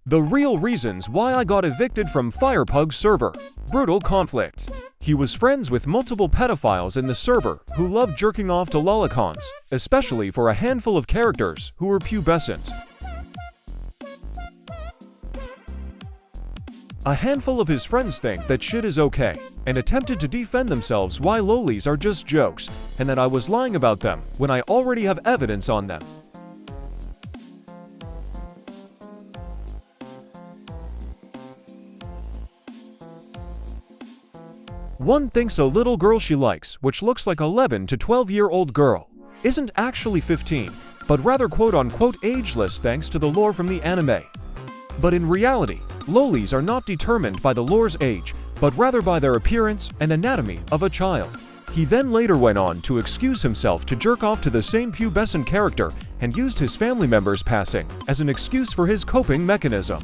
The real reasons why I got evicted from Firepug's server. Brutal conflict. He was friends with multiple pedophiles in the server who loved jerking off to lolicons, especially for a handful of characters who were pubescent. A handful of his friends think that shit is okay, and attempted to defend themselves why lolis are just jokes, and that I was lying about them when I already have evidence on them. One thinks a little girl she likes, which looks like 11 to 12-year-old girl, isn't actually 15, but rather quote-unquote ageless thanks to the lore from the anime. But in reality, lolis are not determined by the lore's age, but rather by their appearance and anatomy of a child. He then later went on to excuse himself to jerk off to the same pubescent character and used his family members' passing as an excuse for his coping mechanism.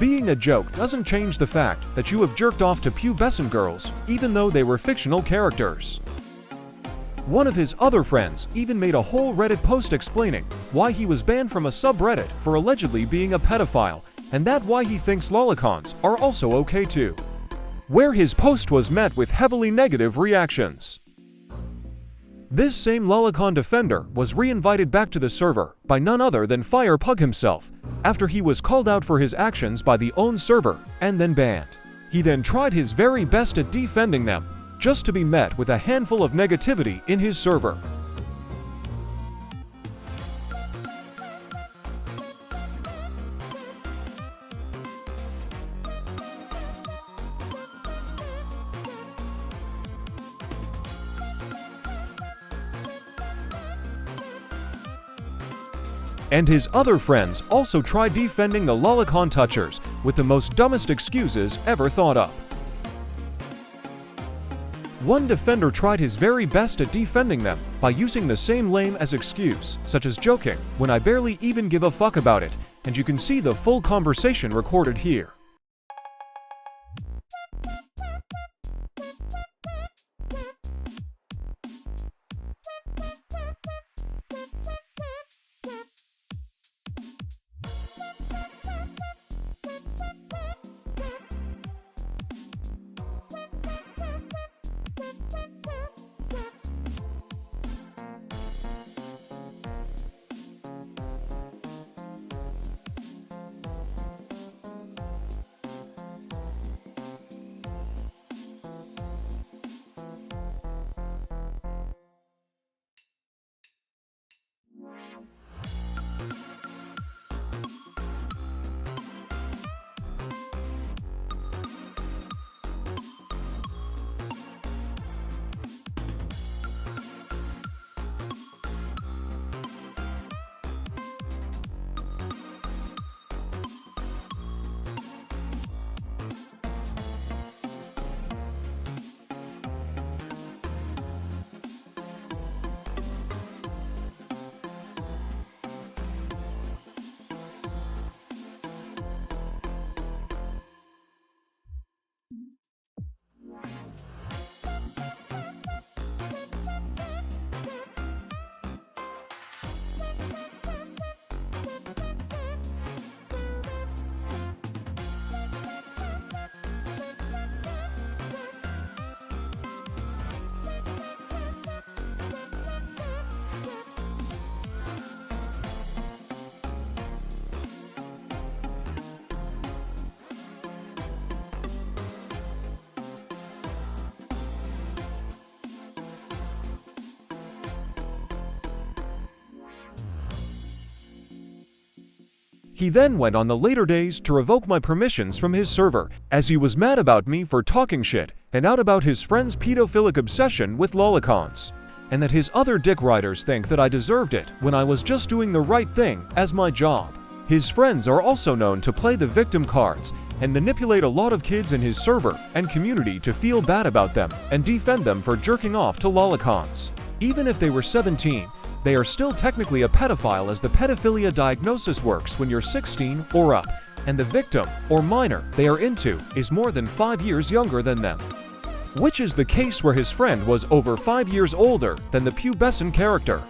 Being a joke doesn't change the fact that you have jerked off to pubescent girls, even though they were fictional characters. One of his other friends even made a whole Reddit post explaining why he was banned from a subreddit for allegedly being a pedophile, and that why he thinks lolicons are also okay too. Where his post was met with heavily negative reactions. This same lolicon defender was re-invited back to the server by none other than Firepug himself, after he was called out for his actions by the own server and then banned. He then tried his very best at defending them, just to be met with a handful of negativity in his server. And his other friends also tried defending the lolicon touchers with the most dumbest excuses ever thought up. One defender tried his very best at defending them by using the same lame as excuse, such as joking, when I barely even give a fuck about it, and you can see the full conversation recorded here. He then went on the later days to revoke my permissions from his server, as he was mad about me for talking shit and out about his friend's pedophilic obsession with lolicons. and that his other dick riders think that I deserved it when I was just doing the right thing as my job. His friends are also known to play the victim cards and manipulate a lot of kids in his server and community to feel bad about them and defend them for jerking off to lolicons. Even if they were 17, they are still technically a pedophile, as the pedophilia diagnosis works when you're 16 or up, and the victim or minor they are into is more than 5 years younger than them. Which is the case where his friend was over 5 years older than the pubescent character.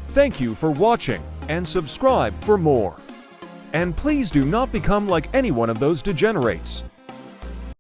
Thank you for watching, and subscribe for more. And please do not become like any one of those degenerates.